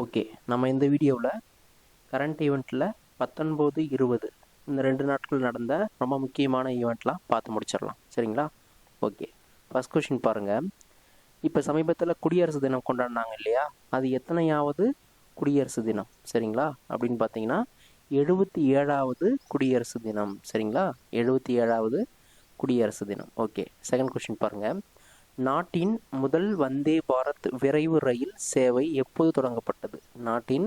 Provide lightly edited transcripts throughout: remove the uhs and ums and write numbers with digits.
Okay, நம்ம இந்த வீடியோவில் கரண்ட் ஈவெண்ட்டில் 19, 20 இந்த 2 நாட்கள் நடந்த ரொம்ப முக்கியமான ஈவெண்ட்லாம் பார்த்து முடிச்சிடலாம். சரிங்களா? ஓகே, ஃபஸ்ட் கொஷின் பாருங்கள். இப்போ சமீபத்தில் குடியரசு தினம் கொண்டாடினாங்க இல்லையா? அது எத்தனையாவது குடியரசு தினம்? சரிங்களா? அப்படின்னு பார்த்தீங்கன்னா 77வது குடியரசு தினம். சரிங்களா? 77வது குடியரசு தினம். ஓகே, செகண்ட் கொஷின் பாருங்கள். நாட்டின் முதல் வந்தே பாரத் விரைவு ரயில் சேவை எப்போது தொடங்கப்பட்டது? நாட்டின்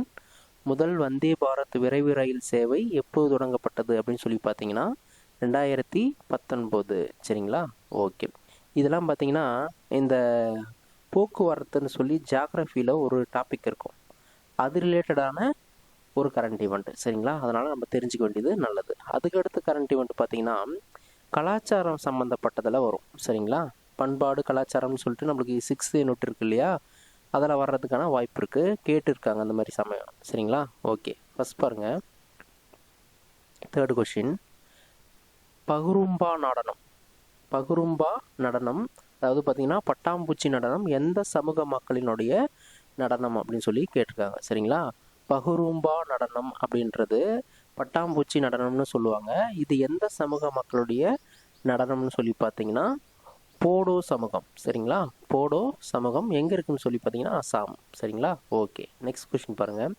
முதல் வந்தே பாரத் விரைவு ரயில் சேவை எப்போது தொடங்கப்பட்டது அப்படின்னு சொல்லி பார்த்தீங்கன்னா 2019. சரிங்களா? ஓகே, இதெல்லாம் பார்த்தீங்கன்னா இந்த போக்குவரத்துன்னு சொல்லி ஜியாகிரஃபியில் ஒரு டாபிக் இருக்கும், அது ரிலேட்டடான ஒரு கரண்ட் ஈவெண்ட். சரிங்களா? அதனால் நம்ம தெரிஞ்சுக்க வேண்டியது நல்லது. அதுக்கடுத்து கரண்ட் ஈவெண்ட் பார்த்தீங்கன்னா கலாச்சாரம் சம்மந்தப்பட்டதில் வரும். சரிங்களா? பண்பாடு கலாச்சாரம்னு சொல்லிட்டு நம்மளுக்கு 6th யூனிட் இருக்கு இல்லையா, அதில் வர்றதுக்கான வாய்ப்பு இருக்குது, கேட்டிருக்காங்க அந்த மாதிரி சமயம். சரிங்களா? ஓகே, ஃபஸ்ட் பாருங்கள். தேர்ட் கொஷின், பகுரும்பா நடனம். பகுரும்பா நடனம் அதாவது பார்த்தீங்கன்னா பட்டாம்பூச்சி நடனம் எந்த சமூக மக்களினுடைய நடனம் அப்படின்னு சொல்லி கேட்டிருக்காங்க. சரிங்களா? பகுரும்பா நடனம் அப்படின்றது பட்டாம்பூச்சி நடனம்னு சொல்லுவாங்க. இது எந்த சமூக மக்களுடைய நடனம்னு சொல்லி பார்த்தீங்கன்னா போடோ சமூகம். சரிங்களா? போடோ சமூகம் எங்கே இருக்குன்னு சொல்லி பார்த்தீங்கன்னா அசாம். சரிங்களா? ஓகே, நெக்ஸ்ட் கொஸ்டின் பாருங்கள்.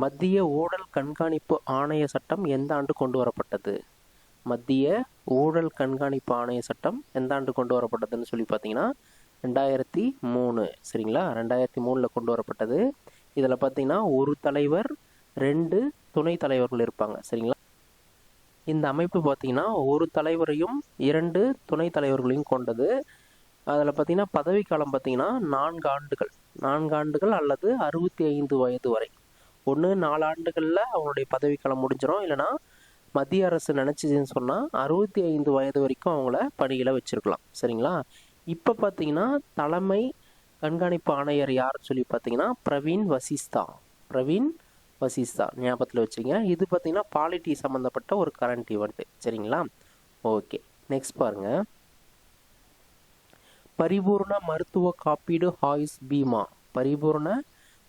மத்திய ஊழல் கண்காணிப்பு ஆணைய சட்டம் எந்த ஆண்டு கொண்டு வரப்பட்டது? மத்திய ஊழல் கண்காணிப்பு ஆணைய சட்டம் எந்த ஆண்டு கொண்டு வரப்பட்டதுன்னு சொல்லி பார்த்தீங்கன்னா 2003. சரிங்களா? 2003 கொண்டு வரப்பட்டது. இதில் பார்த்தீங்கன்னா ஒரு தலைவர் 2 துணை தலைவர்கள் இருப்பாங்க. சரிங்களா? இந்த அமைப்பு பார்த்தீங்கன்னா ஒரு தலைவரையும் 2 துணை தலைவர்களையும் கொண்டது. அதில் பார்த்தீங்கன்னா பதவிக்காலம் பார்த்தீங்கன்னா 4 ஆண்டுகள். 4 ஆண்டுகள் அல்லது 65 வயது வரை. ஒன்று 4 ஆண்டுகளில் அவங்களுடைய பதவிக்காலம் முடிஞ்சிடும், இல்லைனா மத்திய அரசு நினச்சிதுன்னு சொன்னால் 65 வயது வரைக்கும் அவங்கள பணியில் வச்சுருக்கலாம். சரிங்களா? இப்போ பார்த்தீங்கன்னா தலைமை கண்காணிப்பு ஆணையர் யாருன்னு சொல்லி பார்த்தீங்கன்னா பிரவீன் வசிஸ்தா. பிரவீன் வசிஸ்தா ஞாபகத்தில் வச்சுங்க. இது பார்த்தீங்கன்னா பாலிட்டி சம்மந்தப்பட்ட ஒரு கரண்ட் ஈவெண்ட்டு. சரிங்களா? ஓகே, நெக்ஸ்ட் பாருங்கள். பரிபூர்ண மருத்துவ காப்பீடு ஆயுஷ் பீமா. பரிபூர்ண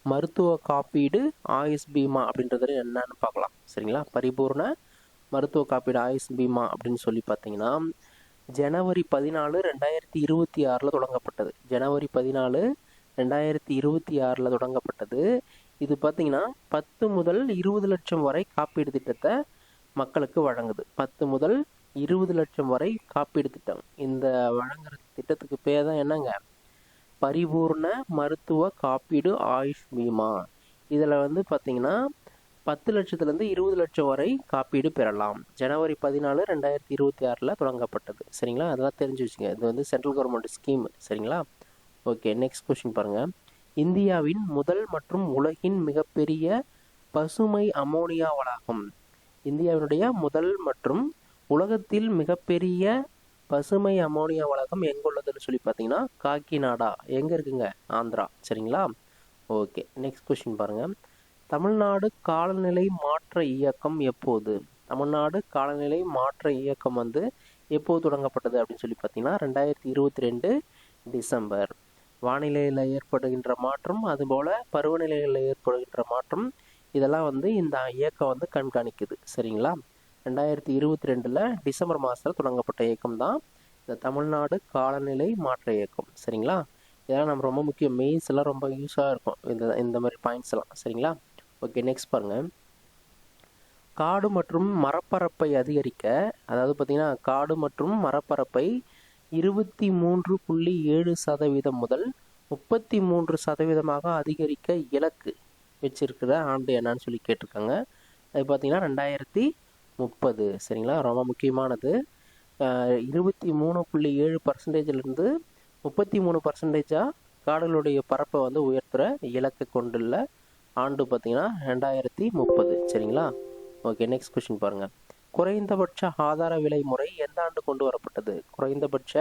மருத்துவ காப்பீடு ஆயுஷ் பீமா அப்படின்றது என்னன்னு பார்க்கலாம். சரிங்களா? பரிபூர்ண மருத்துவ காப்பீடு ஆயுஷ் பீமா அப்படின்னு சொல்லி பார்த்தீங்கன்னா ஜனவரி 14, 2026 தொடங்கப்பட்டது. ஜனவரி 14, 2026 தொடங்கப்பட்டது. இது பார்த்தீங்கன்னா 10 முதல் 20 லட்சம் வரை காப்பீடு திட்டத்தை மக்களுக்கு வழங்குது. 10 முதல் 20 லட்சம் வரை காப்பீடு திட்டம். இந்த வழங்குற திட்டத்துக்கு பேர் தான் என்னங்க? பரிபூர்ண மருத்துவ காப்பீடு ஆயுஷ் பீமா. இதில் வந்து பார்த்தீங்கன்னா 10 லட்சத்துலேருந்து 20 லட்சம் வரை காப்பீடு பெறலாம். ஜனவரி 14, 2026 தொடங்கப்பட்டது. சரிங்களா? அதெல்லாம் தெரிஞ்சு வச்சுங்க. இது வந்து சென்ட்ரல் கவர்மெண்ட் ஸ்கீம். சரிங்களா? ஓகே, நெக்ஸ்ட் கொஸ்டின் பாருங்கள். இந்தியாவின் முதல் மற்றும் உலகின் மிகப்பெரிய பசுமை அமோனியா வளாகம். இந்தியாவினுடைய முதல் மற்றும் உலகத்தில் மிகப்பெரிய பசுமை அமோனியா வளாகம் எங்கே உள்ளதுன்னு சொல்லி பார்த்தீங்கன்னா காக்கிநாடா. எங்கே இருக்குங்க? ஆந்திரா. சரிங்களா? ஓகே, நெக்ஸ்ட் கொஸ்டின் பாருங்கள். தமிழ்நாடு காலநிலை மாற்ற இயக்கம் எப்போது? தமிழ்நாடு காலநிலை மாற்ற இயக்கம் வந்து எப்போது தொடங்கப்பட்டது அப்படின்னு சொல்லி பார்த்தீங்கன்னா 2022 டிசம்பர். வானிலையில் ஏற்படுகின்ற மாற்றம், அதுபோல் பருவநிலைகளில் ஏற்படுகின்ற மாற்றம், இதெல்லாம் வந்து இந்த இயக்கம் வந்து கண்காணிக்குது. சரிங்களா? 2022 டிசம்பர் மாதத்தில் தொடங்கப்பட்ட இயக்கம் தான் இந்த தமிழ்நாடு காலநிலை மாற்ற இயக்கம். சரிங்களா? இதெல்லாம் நம்ம ரொம்ப முக்கியம். மெயின்ஸ் எல்லாம் ரொம்ப யூஸாக இருக்கும் இந்த மாதிரி பாயிண்ட்ஸ் எல்லாம். சரிங்களா? ஓகே, நெக்ஸ்ட் பாருங்கள். காடு மற்றும் மரப்பரப்பை அதிகரிக்க, அதாவது பார்த்தீங்கன்னா காடு மற்றும் மரப்பரப்பை 23.7% முதல் 33% அதிகரிக்க இலக்கு வச்சிருக்கிற ஆண்டு என்னன்னு சொல்லி கேட்டிருக்காங்க. அது பார்த்தீங்கன்னா 2030. சரிங்களா? ரொம்ப முக்கியமானது. 23.7%லேருந்து 33% காடுகளுடைய பரப்பை வந்து உயர்த்துகிற இலக்கு கொண்டுள்ள ஆண்டு பார்த்தீங்கன்னா 2030. சரிங்களா? ஓகே, நெக்ஸ்ட் கொஸ்டின் பாருங்கள். குறைந்தபட்ச ஆதார விலை முறை எந்த ஆண்டு கொண்டு வரப்பட்டது? குறைந்தபட்ச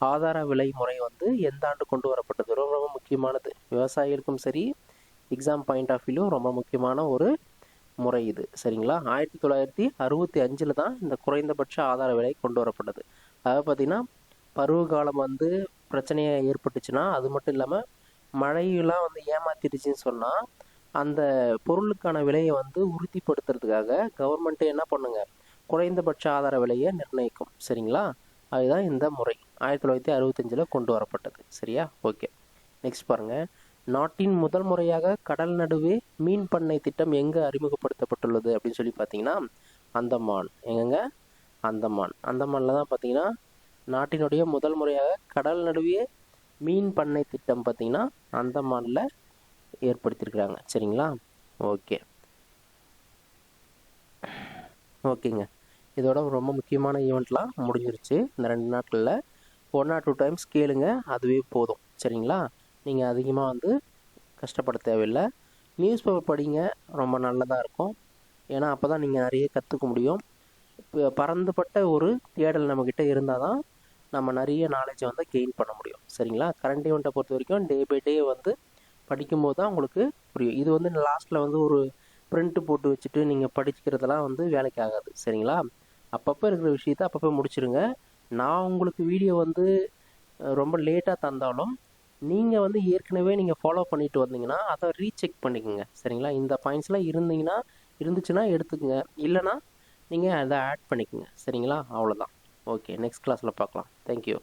ஆதார விலை முறை வந்து எந்த ஆண்டு கொண்டு வரப்பட்டது? ரொம்ப ரொம்ப முக்கியமானது. விவசாயிகளுக்கும் சரி, எக்ஸாம் பாயிண்ட் ஆஃப் வியூ ரொம்ப முக்கியமான ஒரு முறை இது. சரிங்களா? 1965 தான் இந்த குறைந்தபட்ச ஆதார விலை கொண்டு வரப்பட்டது. அதாவது பார்த்தீங்கன்னா பருவ காலம் வந்து பிரச்சனையாக ஏற்பட்டுச்சுன்னா, அது மட்டும் இல்லாமல் மழையெல்லாம் வந்து ஏமாத்திடுச்சுன்னு சொன்னால் அந்த பொருளுக்கான விலையை வந்து உறுதிப்படுத்துறதுக்காக கவர்மெண்ட்டே என்ன பண்ணுங்க, குறைந்தபட்ச ஆதார விலையை நிர்ணயிக்கும். சரிங்களா? அதுதான் இந்த முறை 1965 கொண்டு வரப்பட்டது. சரியா? ஓகே. நெக்ஸ்ட் பாருங்க. நாட்டின் முதல் முறையாக கடல் நடுவே மீன் பண்ணை திட்டம் எங்கே அறிமுகப்படுத்தப்பட்டுள்ளது அப்படின்னு சொல்லி பார்த்தீங்கன்னா, அந்தமான். எங்கங்க? அந்தமான். அந்தமானில் தான் பார்த்தீங்கன்னா நாட்டினுடைய முதல் முறையாக கடல் நடுவே மீன் பண்ணை திட்டம் பார்த்தீங்கன்னா அந்தமானில் ஏற்படுத்தியிருக்கிறாங்க. சரிங்களா? ஓகே ஓகேங்க. இதோட ரொம்ப முக்கியமான ஈவெண்ட்லாம் முடிஞ்சிருச்சு. இந்த 2 நாட்களில் 1 or 2 டைம்ஸ் கேளுங்க, அதுவே போதும். சரிங்களா? நீங்கள் அதிகமாக வந்து கஷ்டப்பட தேவையில்லை. நியூஸ் பேப்பர் படிங்க, ரொம்ப நல்லதாக இருக்கும். ஏன்னா அப்போ தான் நீங்கள் நிறைய கற்றுக்க முடியும். இப்போ பரந்துபட்ட ஒரு தேடல் நம்மக்கிட்ட இருந்தால் தான் நம்ம நிறைய நாலேஜை வந்து கெயின் பண்ண முடியும். சரிங்களா? கரண்ட் ஈவெண்ட்டை பொறுத்த வரைக்கும் டே பை டே வந்து படிக்கும்போது தான் உங்களுக்கு புரியும். இது வந்து லாஸ்ட்டில் வந்து ஒரு பிரிண்ட்டு போட்டு வச்சுட்டு நீங்கள் படிக்கிறதெல்லாம் வந்து வேலைக்கு ஆகாது. சரிங்களா? அப்பப்போ இருக்கிற விஷயத்த அப்பப்போ முடிச்சிருங்க. நான் உங்களுக்கு வீடியோ வந்து ரொம்ப லேட்டாக தந்தாலும் நீங்கள் வந்து ஏற்கனவே நீங்கள் ஃபாலோ பண்ணிட்டு வந்தீங்கன்னா அதை ரீசெக் பண்ணிக்கோங்க. சரிங்களா? இந்த பாயிண்ட்ஸ்லாம் இருந்துச்சுன்னா எடுத்துக்கங்க, இல்லைனா நீங்கள் அதை ஆட் பண்ணிக்கோங்க. சரிங்களா? அவ்வளோதான். ஓகே, நெக்ஸ்ட் கிளாஸில் பார்க்கலாம். தேங்க்யூ.